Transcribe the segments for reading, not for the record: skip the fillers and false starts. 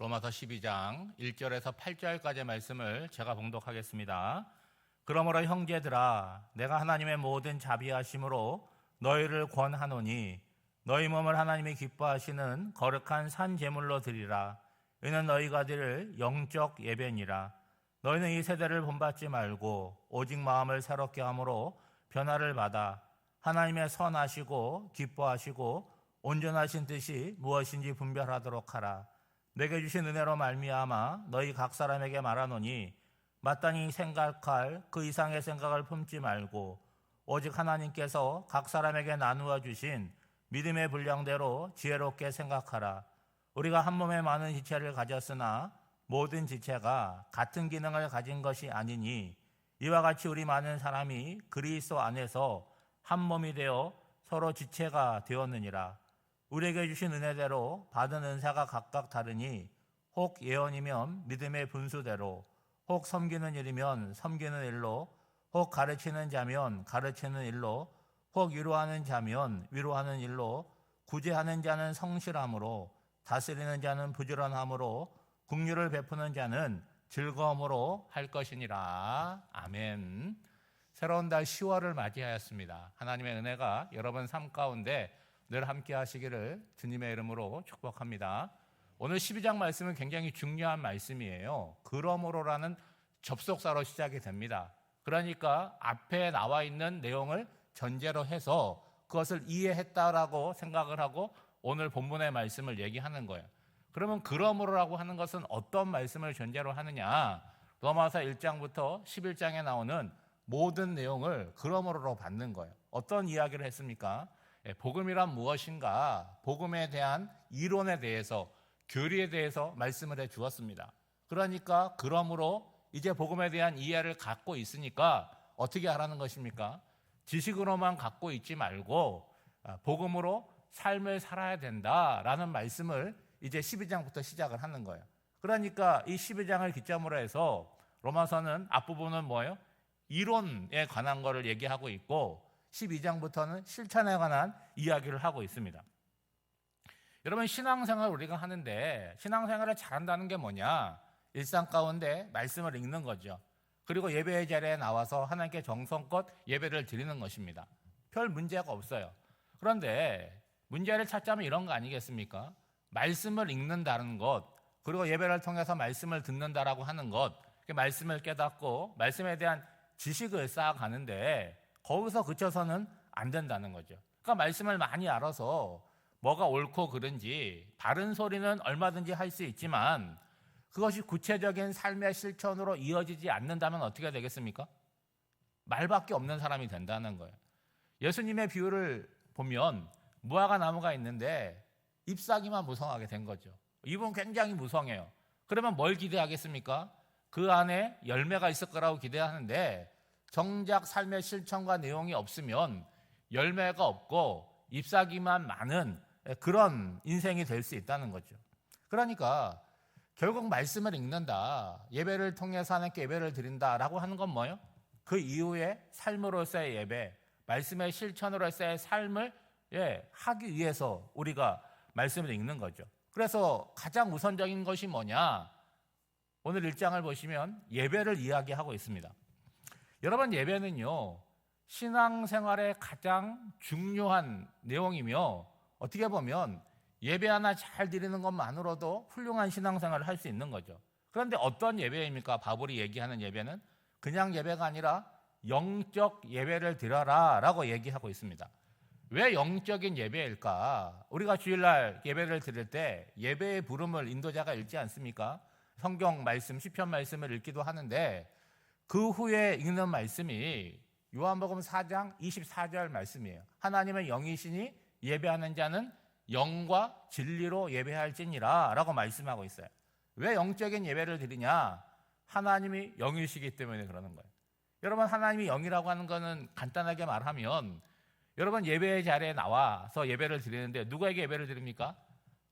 로마서 12장 1절에서 8절까지의 말씀을 제가 봉독하겠습니다. 그러므로 형제들아, 내가 하나님의 모든 자비하심으로 너희를 권하노니 너희 몸을 하나님이 기뻐하시는 거룩한 산 제물로 드리라. 이는 너희가 드릴 영적 예배니라. 너희는 이 세대를 본받지 말고 오직 마음을 새롭게 함으로 변화를 받아 하나님의 선하시고 기뻐하시고 온전하신 뜻이 무엇인지 분별하도록 하라. 내게 주신 은혜로 말미암아 너희 각 사람에게 말하노니 마땅히 생각할 그 이상의 생각을 품지 말고 오직 하나님께서 각 사람에게 나누어 주신 믿음의 분량대로 지혜롭게 생각하라. 우리가 한 몸에 많은 지체를 가졌으나 모든 지체가 같은 기능을 가진 것이 아니니 이와 같이 우리 많은 사람이 그리스도 안에서 한 몸이 되어 서로 지체가 되었느니라. 우리에게 주신 은혜대로 받은 은사가 각각 다르니 혹 예언이면 믿음의 분수대로, 혹 섬기는 일이면 섬기는 일로, 혹 가르치는 자면 가르치는 일로, 혹 위로하는 자면 위로하는 일로, 구제하는 자는 성실함으로, 다스리는 자는 부지런함으로, 긍휼을 베푸는 자는 즐거움으로 할 것이니라. 아멘. 새로운 달 10월을 맞이하였습니다. 하나님의 은혜가 여러분 삶 가운데 늘 함께 하시기를 주님의 이름으로 축복합니다. 오늘 12장 말씀은 굉장히 중요한 말씀이에요. 그러므로라는 접속사로 시작이 됩니다. 그러니까 앞에 나와 있는 내용을 전제로 해서 그것을 이해했다라고 생각을 하고 오늘 본문의 말씀을 얘기하는 거예요. 그러면 그러므로라고 하는 것은 어떤 말씀을 전제로 하느냐? 로마서 1장부터 11장에 나오는 모든 내용을 그러므로로 받는 거예요. 어떤 이야기를 했습니까? 복음이란 무엇인가? 복음에 대한 이론에 대해서, 교리에 대해서 말씀을 해 주었습니다. 그러니까 그러므로 이제 복음에 대한 이해를 갖고 있으니까 어떻게 하라는 것입니까? 지식으로만 갖고 있지 말고 복음으로 삶을 살아야 된다라는 말씀을 이제 12장부터 시작을 하는 거예요. 그러니까 이 12장을 기점으로 해서 로마서는 앞부분은 뭐예요? 이론에 관한 거를 얘기하고 있고 12장부터는 실천에 관한 이야기를 하고 있습니다. 여러분, 신앙생활을 우리가 하는데 신앙생활을 잘한다는 게 뭐냐? 일상 가운데 말씀을 읽는 거죠. 그리고 예배의 자리에 나와서 하나님께 정성껏 예배를 드리는 것입니다. 별 문제가 없어요. 그런데 문제를 찾자면 이런 거 아니겠습니까? 말씀을 읽는다는 것, 그리고 예배를 통해서 말씀을 듣는다라고 하는 것, 말씀을 깨닫고 말씀에 대한 지식을 쌓아가는데 거기서 그쳐서는 안 된다는 거죠. 그러니까 말씀을 많이 알아서 뭐가 옳고 그른지 바른 소리는 얼마든지 할 수 있지만 그것이 구체적인 삶의 실천으로 이어지지 않는다면 어떻게 되겠습니까? 말밖에 없는 사람이 된다는 거예요. 예수님의 비유를 보면 무화과 나무가 있는데 잎사귀만 무성하게 된 거죠. 잎은 굉장히 무성해요. 그러면 뭘 기대하겠습니까? 그 안에 열매가 있을 거라고 기대하는데 정작 삶의 실천과 내용이 없으면 열매가 없고 잎사귀만 많은 그런 인생이 될 수 있다는 거죠. 그러니까 결국 말씀을 읽는다, 예배를 통해서 하나님께 예배를 드린다라고 하는 건 뭐예요? 그 이후에 삶으로서의 예배, 말씀의 실천으로서의 삶을 하기 위해서 우리가 말씀을 읽는 거죠. 그래서 가장 우선적인 것이 뭐냐? 오늘 1장을 보시면 예배를 이야기하고 있습니다. 여러분, 예배는요, 신앙생활의 가장 중요한 내용이며 어떻게 보면 예배 하나 잘 드리는 것만으로도 훌륭한 신앙생활을 할 수 있는 거죠. 그런데 어떤 예배입니까? 바울이 얘기하는 예배는 그냥 예배가 아니라 영적 예배를 드려라 라고 얘기하고 있습니다. 왜 영적인 예배일까? 우리가 주일날 예배를 드릴 때 예배의 부름을 인도자가 읽지 않습니까? 성경 말씀, 시편 말씀을 읽기도 하는데 그 후에 읽는 말씀이 요한복음 4장 24절 말씀이에요. 하나님의 영이시니 예배하는 자는 영과 진리로 예배할지니라 라고 말씀하고 있어요. 왜 영적인 예배를 드리냐? 하나님이 영이시기 때문에 그러는 거예요. 여러분, 하나님이 영이라고 하는 거는 간단하게 말하면 여러분 예배의 자리에 나와서 예배를 드리는데 누구에게 예배를 드립니까?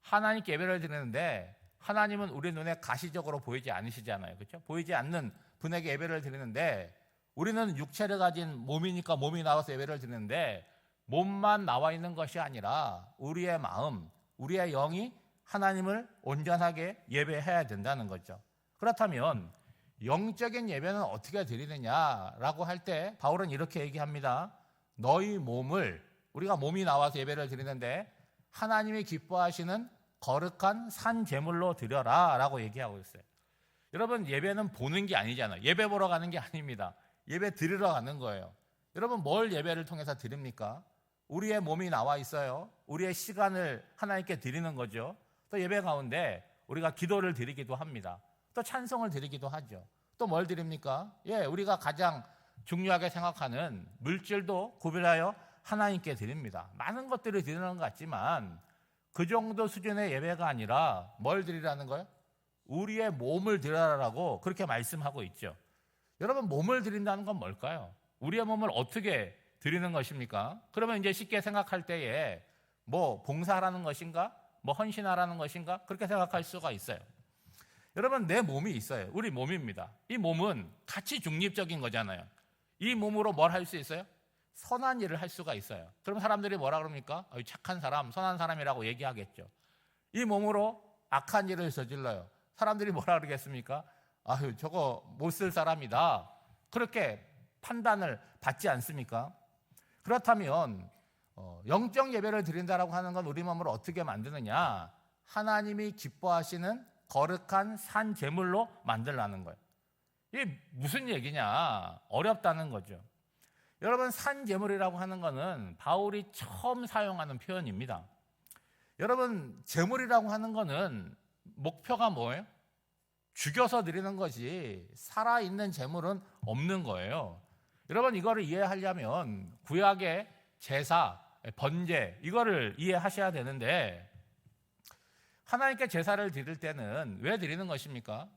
하나님께 예배를 드리는데 하나님은 우리 눈에 가시적으로 보이지 않으시잖아요. 그렇죠? 보이지 않는 분에게 예배를 드리는데 우리는 육체를 가진 몸이니까 몸이 나와서 예배를 드리는데 몸만 나와 있는 것이 아니라 우리의 마음, 우리의 영이 하나님을 온전하게 예배해야 된다는 거죠. 그렇다면 영적인 예배는 어떻게 드리느냐라고 할 때 바울은 이렇게 얘기합니다. 너희 몸을, 우리가 몸이 나와서 예배를 드리는데 하나님이 기뻐하시는 거룩한 산 제물로 드려라 라고 얘기하고 있어요. 여러분, 예배는 보는 게 아니잖아요. 예배 보러 가는 게 아닙니다. 예배 드리러 가는 거예요. 여러분, 뭘 예배를 통해서 드립니까? 우리의 몸이 나와 있어요. 우리의 시간을 하나님께 드리는 거죠. 또 예배 가운데 우리가 기도를 드리기도 합니다. 또 찬송을 드리기도 하죠. 또 뭘 드립니까? 우리가 가장 중요하게 생각하는 물질도 구별하여 하나님께 드립니다. 많은 것들을 드리는 것 같지만 그 정도 수준의 예배가 아니라 뭘 드리라는 거예요? 우리의 몸을 드리라라고 그렇게 말씀하고 있죠. 여러분, 몸을 드린다는 건 뭘까요? 우리의 몸을 어떻게 드리는 것입니까? 그러면 이제 쉽게 생각할 때에 뭐 봉사하라는 것인가? 뭐 헌신하라는 것인가? 그렇게 생각할 수가 있어요. 여러분, 내 몸이 있어요. 우리 몸입니다. 이 몸은 가치 중립적인 거잖아요. 이 몸으로 뭘 할 수 있어요? 선한 일을 할 수가 있어요. 그럼 사람들이 뭐라 그럽니까? 착한 사람, 선한 사람이라고 얘기하겠죠. 이 몸으로 악한 일을 저질러요. 사람들이 뭐라 그러겠습니까? 아유, 저거 못 쓸 사람이다. 그렇게 판단을 받지 않습니까? 그렇다면 영적 예배를 드린다라고 하는 건 우리 몸을 어떻게 만드느냐? 하나님이 기뻐하시는 거룩한 산 제물로 만들라는 거예요. 이게 무슨 얘기냐? 어렵다는 거죠. 여러분, 산 제물이라고 하는 거는 바울이 처음 사용하는 표현입니다. 여러분, 제물이라고 하는 거는 목표가 뭐예요? 죽여서 드리는 것이 살아있는 제물은 없는 거예요. 여러분, 이거를 이해하려면 구약의 제사, 번제 이거를 이해하셔야 되는데 하나님께 제사를 드릴 때는 왜 드리는 것입니까?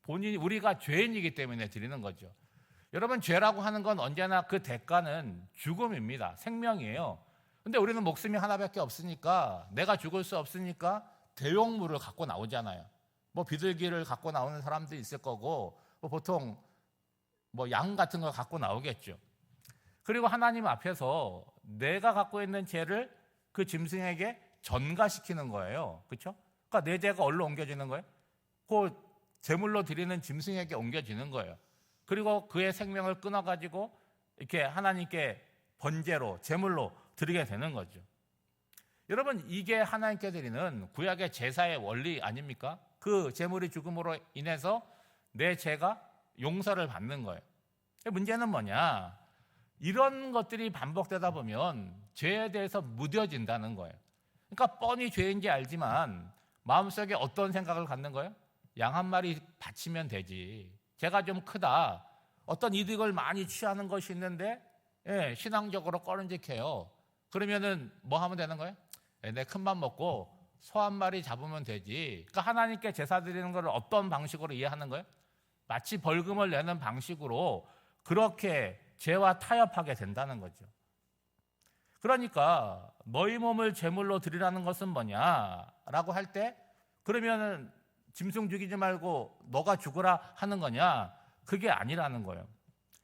본인이 우리가 죄인이기 때문에 드리는 거죠. 여러분, 죄라고 하는 건 언제나 그 대가는 죽음입니다. 생명이에요. 근데 우리는 목숨이 하나밖에 없으니까 내가 죽을 수 없으니까 대용물을 갖고 나오잖아요. 뭐 비둘기를 갖고 나오는 사람도 있을 거고 보통 뭐 양 같은 걸 갖고 나오겠죠. 그리고 하나님 앞에서 내가 갖고 있는 죄를 그 짐승에게 전가시키는 거예요. 그렇죠? 그러니까 내 죄가 어디로 옮겨지는 거예요? 그 제물로 드리는 짐승에게 옮겨지는 거예요. 그리고 그의 생명을 끊어가지고 이렇게 하나님께 번제로, 제물로 드리게 되는 거죠. 여러분, 이게 하나님께 드리는 구약의 제사의 원리 아닙니까? 그 제물이 죽음으로 인해서 내 죄가 용서를 받는 거예요. 문제는 뭐냐? 이런 것들이 반복되다 보면 죄에 대해서 무뎌진다는 거예요. 그러니까 뻔히 죄인지 알지만 마음속에 어떤 생각을 갖는 거예요? 양 한 마리 바치면 되지. 죄가 좀 크다. 어떤 이득을 많이 취하는 것이 있는데 신앙적으로 꺼림직해요. 그러면은 뭐 하면 되는 거예요? 내 큰맘 먹고 소 한 마리 잡으면 되지. 그러니까 하나님께 제사 드리는 걸 어떤 방식으로 이해하는 거예요? 마치 벌금을 내는 방식으로 그렇게 죄와 타협하게 된다는 거죠. 그러니까 너희 몸을 제물로 드리라는 것은 뭐냐라고 할 때 그러면은 짐승 죽이지 말고 너가 죽으라 하는 거냐? 그게 아니라는 거예요.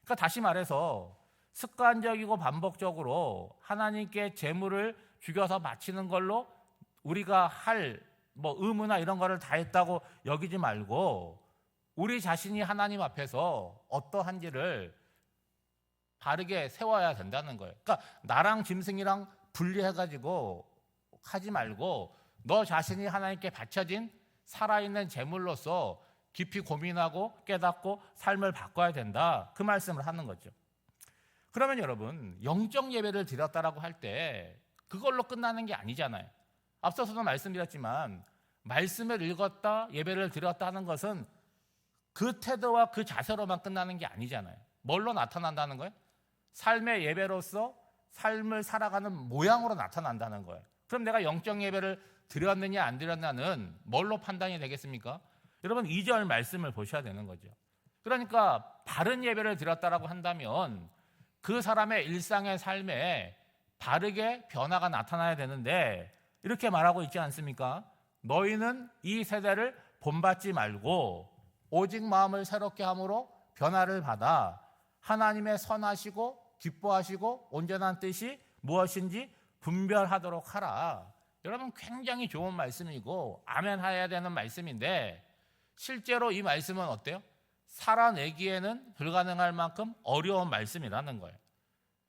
그러니까 다시 말해서 습관적이고 반복적으로 하나님께 제물을 죽여서 바치는 걸로 우리가 할 뭐 의무나 이런 거를 다 했다고 여기지 말고 우리 자신이 하나님 앞에서 어떠한지를 바르게 세워야 된다는 거예요. 그러니까 나랑 짐승이랑 분리해가지고 하지 말고 너 자신이 하나님께 바쳐진 살아있는 제물로서 깊이 고민하고 깨닫고 삶을 바꿔야 된다. 그 말씀을 하는 거죠. 그러면 여러분, 영적 예배를 드렸다라고 할 때 그걸로 끝나는 게 아니잖아요. 앞서서도 말씀드렸지만 말씀을 읽었다, 예배를 드렸다 하는 것은 그 태도와 그 자세로만 끝나는 게 아니잖아요. 뭘로 나타난다는 거예요? 삶의 예배로서 삶을 살아가는 모양으로 나타난다는 거예요. 그럼 내가 영적 예배를 드렸느냐 안 드렸느냐는 뭘로 판단이 되겠습니까? 여러분, 2절 말씀을 보셔야 되는 거죠. 그러니까 바른 예배를 드렸다라고 한다면 그 사람의 일상의 삶에 바르게 변화가 나타나야 되는데 이렇게 말하고 있지 않습니까? 너희는 이 세대를 본받지 말고 오직 마음을 새롭게 함으로 변화를 받아 하나님의 선하시고 기뻐하시고 온전한 뜻이 무엇인지 분별하도록 하라. 여러분 굉장히 좋은 말씀이고 아멘 해야 되는 말씀인데 실제로 이 말씀은 어때요? 살아내기에는 불가능할 만큼 어려운 말씀이라는 거예요.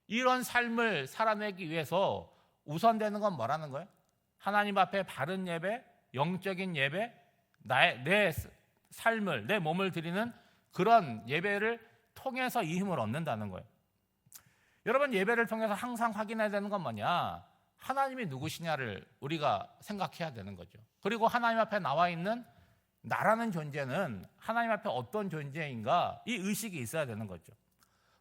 이런 삶을 살아내기 위해서 우선되는 건 뭐라는 거예요? 하나님 앞에 바른 예배, 영적인 예배, 내 삶을, 내 몸을 드리는 그런 예배를 통해서 이 힘을 얻는다는 거예요. 여러분, 예배를 통해서 항상 확인해야 되는 건 뭐냐? 하나님이 누구시냐를 우리가 생각해야 되는 거죠. 그리고 하나님 앞에 나와 있는 나라는 존재는 하나님 앞에 어떤 존재인가, 이 의식이 있어야 되는 거죠.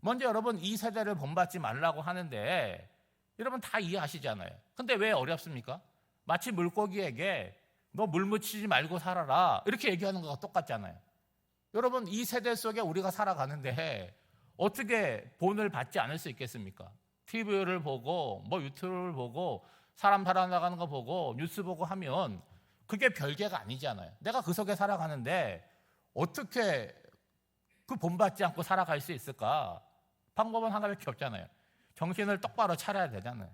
먼저 여러분, 이 세대를 본받지 말라고 하는데 여러분 다 이해하시잖아요. 근데 왜 어렵습니까? 마치 물고기에게 너 물 묻히지 말고 살아라 이렇게 얘기하는 거가 똑같잖아요. 여러분, 이 세대 속에 우리가 살아가는데 어떻게 본을 받지 않을 수 있겠습니까? TV를 보고 유튜브를 보고 사람 살아나가는 거 보고 뉴스 보고 하면 그게 별개가 아니잖아요. 내가 그 속에 살아가는데 어떻게 그 본받지 않고 살아갈 수 있을까? 방법은 하나밖에 없잖아요. 정신을 똑바로 차려야 되잖아요.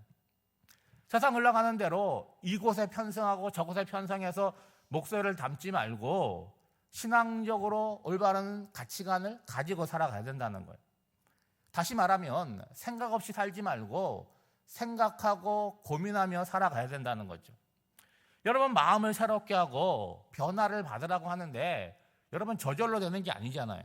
세상 흘러가는 대로 이곳에 편성하고 저곳에 편성해서 목소리를 담지 말고 신앙적으로 올바른 가치관을 가지고 살아가야 된다는 거예요. 다시 말하면 생각 없이 살지 말고 생각하고 고민하며 살아가야 된다는 거죠. 여러분, 마음을 새롭게 하고 변화를 받으라고 하는데 여러분 저절로 되는 게 아니잖아요.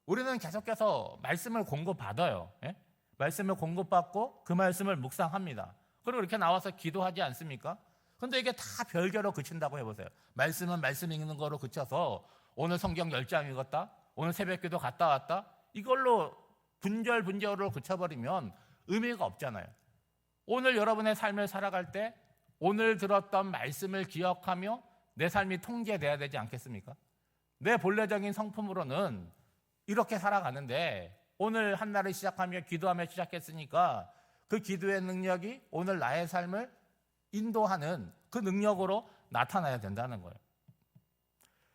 우리는 계속해서 말씀을 공급받아요. 예? 말씀을 공급받고 그 말씀을 묵상합니다. 그리고 이렇게 나와서 기도하지 않습니까? 근데 이게 다 별개로 그친다고 해보세요. 말씀은 말씀 읽는 거로 그쳐서 오늘 성경 10장 읽었다, 오늘 새벽기도 갔다 왔다, 이걸로 분절로 그쳐버리면 의미가 없잖아요. 오늘 여러분의 삶을 살아갈 때 오늘 들었던 말씀을 기억하며 내 삶이 통제돼야 되지 않겠습니까? 내 본래적인 성품으로는 이렇게 살아가는데 오늘 한 날을 시작하며 기도하며 시작했으니까 그 기도의 능력이 오늘 나의 삶을 인도하는 그 능력으로 나타나야 된다는 거예요.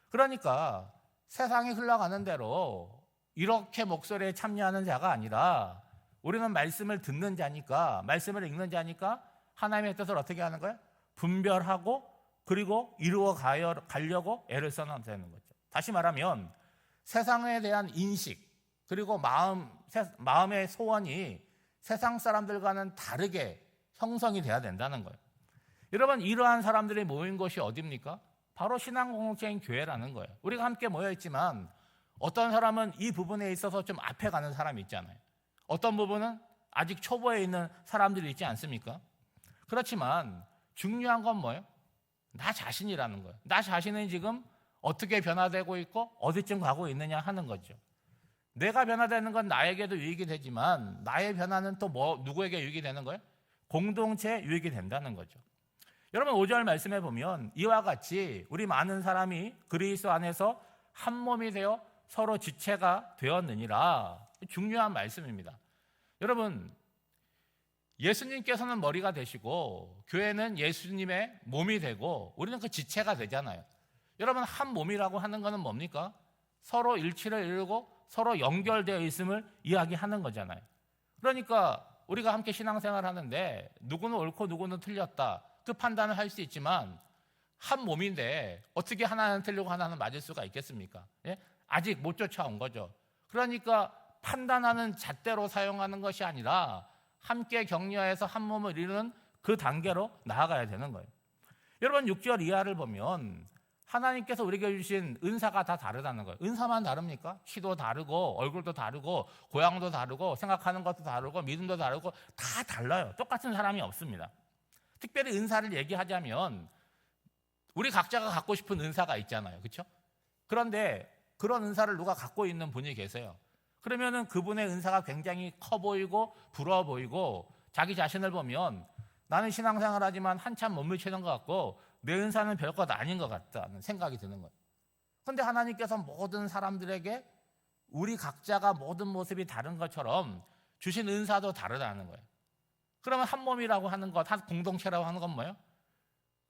그러니까 세상이 흘러가는 대로 이렇게 목소리에 참여하는 자가 아니라 우리는 말씀을 듣는 자니까, 말씀을 읽는 자니까 하나님의 뜻을 어떻게 하는 거예요? 분별하고 그리고 이루어 가려고 애를 써야 되는 거죠. 다시 말하면 세상에 대한 인식 그리고 마음의 소원이 세상 사람들과는 다르게 형성이 돼야 된다는 거예요. 여러분, 이러한 사람들이 모인 곳이 어디입니까? 바로 신앙공동체인 교회라는 거예요. 우리가 함께 모여있지만 어떤 사람은 이 부분에 있어서 좀 앞에 가는 사람이 있잖아요. 어떤 부분은 아직 초보에 있는 사람들이 있지 않습니까? 그렇지만 중요한 건 뭐예요? 나 자신이라는 거예요. 나 자신은 지금 어떻게 변화되고 있고 어디쯤 가고 있느냐 하는 거죠. 내가 변화되는 건 나에게도 유익이 되지만 나의 변화는 또 누구에게 유익이 되는 거예요? 공동체에 유익이 된다는 거죠. 여러분, 5절 말씀해 보면 이와 같이 우리 많은 사람이 그리스도 안에서 한 몸이 되어 서로 지체가 되었느니라. 중요한 말씀입니다. 여러분, 예수님께서는 머리가 되시고 교회는 예수님의 몸이 되고 우리는 그 지체가 되잖아요. 여러분, 한 몸이라고 하는 것은 뭡니까? 서로 일치를 이루고 서로 연결되어 있음을 이야기하는 거잖아요. 그러니까 우리가 함께 신앙생활을 하는데 누구는 옳고 누구는 틀렸다 그 판단을 할 수 있지만 한 몸인데 어떻게 하나는 틀리고 하나는 맞을 수가 있겠습니까? 예? 아직 못 쫓아온 거죠. 그러니까 판단하는 잣대로 사용하는 것이 아니라 함께 격려해서 한 몸을 이루는 그 단계로 나아가야 되는 거예요. 여러분, 6절 이하를 보면 하나님께서 우리에게 주신 은사가 다 다르다는 거예요. 은사만 다릅니까? 키도 다르고 얼굴도 다르고 고향도 다르고 생각하는 것도 다르고 믿음도 다르고 다 달라요. 똑같은 사람이 없습니다. 특별히 은사를 얘기하자면 우리 각자가 갖고 싶은 은사가 있잖아요. 그렇죠? 그런데 그런 은사를 누가 갖고 있는 분이 계세요. 그러면은 그분의 은사가 굉장히 커 보이고 부러워 보이고 자기 자신을 보면 나는 신앙생활 하지만 한참 못 미치는 것 같고 내 은사는 별것 아닌 것 같다는 생각이 드는 거예요. 그런데 하나님께서 모든 사람들에게 우리 각자가 모든 모습이 다른 것처럼 주신 은사도 다르다는 거예요. 그러면 한 몸이라고 하는 것, 한 공동체라고 하는 건 뭐예요?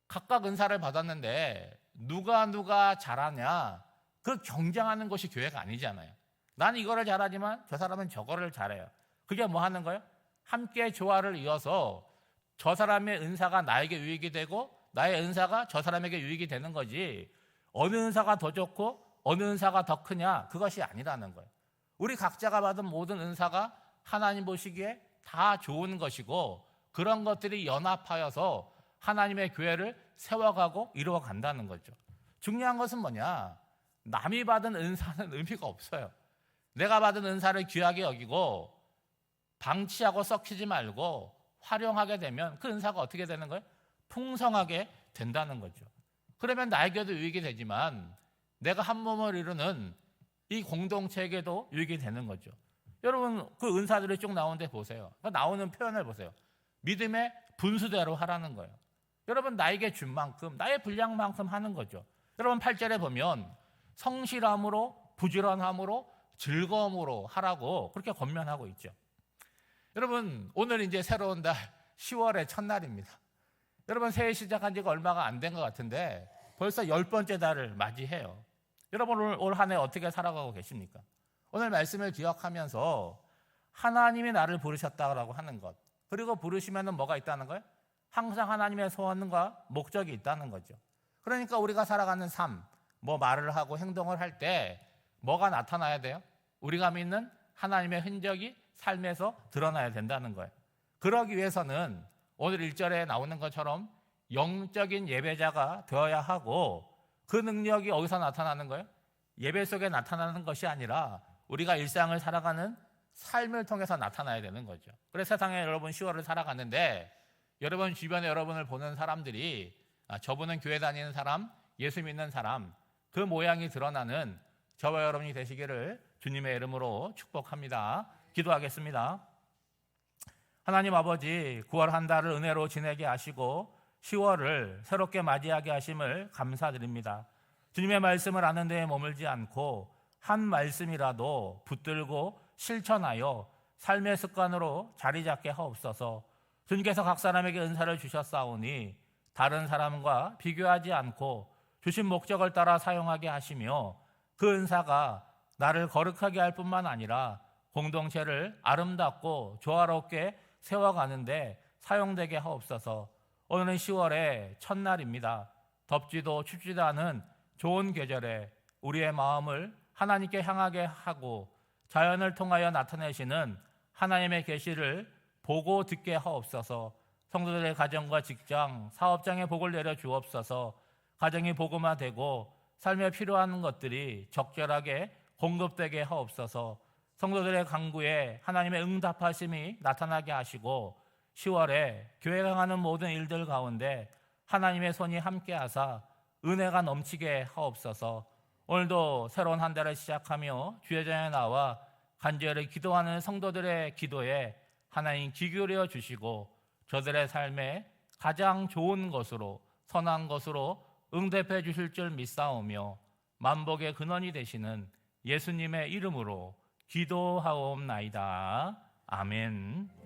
각각 은사를 받았는데 누가 잘하냐 그 경쟁하는 것이 교회가 아니잖아요. 난 이거를 잘하지만 저 사람은 저거를 잘해요. 그게 뭐 하는 거예요? 함께 조화를 이어서 저 사람의 은사가 나에게 유익이 되고 나의 은사가 저 사람에게 유익이 되는 거지, 어느 은사가 더 좋고 어느 은사가 더 크냐, 그것이 아니라는 거예요. 우리 각자가 받은 모든 은사가 하나님 보시기에 다 좋은 것이고, 그런 것들이 연합하여서 하나님의 교회를 세워가고 이루어간다는 거죠. 중요한 것은 뭐냐? 남이 받은 은사는 의미가 없어요. 내가 받은 은사를 귀하게 여기고 방치하고 썩히지 말고 활용하게 되면 그 은사가 어떻게 되는 거예요? 풍성하게 된다는 거죠. 그러면 나에게도 유익이 되지만 내가 한 몸을 이루는 이 공동체에게도 유익이 되는 거죠. 여러분, 그 은사들이 쭉 나오는데 보세요. 나오는 표현을 보세요. 믿음의 분수대로 하라는 거예요. 여러분, 나에게 준 만큼, 나의 분량만큼 하는 거죠. 여러분, 8절에 보면 성실함으로, 부지런함으로, 즐거움으로 하라고 그렇게 권면하고 있죠. 여러분, 오늘 이제 새로운 달 10월의 첫날입니다. 여러분, 새해 시작한 지가 얼마가 안 된 것 같은데 벌써 10번째 달을 맞이해요. 여러분, 올 한 해 어떻게 살아가고 계십니까? 오늘 말씀을 기억하면서 하나님이 나를 부르셨다고 하는 것, 그리고 부르시면 뭐가 있다는 거예요? 항상 하나님의 소원과 목적이 있다는 거죠. 그러니까 우리가 살아가는 삶, 뭐 말을 하고 행동을 할 때 뭐가 나타나야 돼요? 우리가 믿는 하나님의 흔적이 삶에서 드러나야 된다는 거예요. 그러기 위해서는 오늘 1절에 나오는 것처럼 영적인 예배자가 되어야 하고, 그 능력이 어디서 나타나는 거예요? 예배 속에 나타나는 것이 아니라 우리가 일상을 살아가는 삶을 통해서 나타나야 되는 거죠. 그래서 세상에 여러분 10월을 살아가는데 여러분 주변에 여러분을 보는 사람들이 저분은 교회 다니는 사람, 예수 믿는 사람, 그 모양이 드러나는 저와 여러분이 되시기를 주님의 이름으로 축복합니다. 기도하겠습니다. 하나님 아버지, 9월 한 달을 은혜로 지내게 하시고 10월을 새롭게 맞이하게 하심을 감사드립니다. 주님의 말씀을 아는 데에 머물지 않고 한 말씀이라도 붙들고 실천하여 삶의 습관으로 자리 잡게 하옵소서. 주님께서 각 사람에게 은사를 주셨사오니 다른 사람과 비교하지 않고 주신 목적을 따라 사용하게 하시며, 그 은사가 나를 거룩하게 할 뿐만 아니라 공동체를 아름답고 조화롭게 세워가는데 사용되게 하옵소서. 오늘은 10월의 첫날입니다. 덥지도 춥지도 않은 좋은 계절에 우리의 마음을 하나님께 향하게 하고 자연을 통하여 나타내시는 하나님의 계시를 보고 듣게 하옵소서. 성도들의 가정과 직장, 사업장에 복을 내려 주옵소서. 가정이 복음화되고 삶에 필요한 것들이 적절하게 공급되게 하옵소서. 성도들의 간구에 하나님의 응답하심이 나타나게 하시고 10월에 교회가 행하는 모든 일들 가운데 하나님의 손이 함께하사 은혜가 넘치게 하옵소서. 오늘도 새로운 한 달을 시작하며 주의 전에 나와 간절히 기도하는 성도들의 기도에 하나님 귀 기울여 주시고 저들의 삶에 가장 좋은 것으로, 선한 것으로 응답해 주실 줄 믿사오며 만복의 근원이 되시는 예수님의 이름으로 기도하옵나이다. 아멘.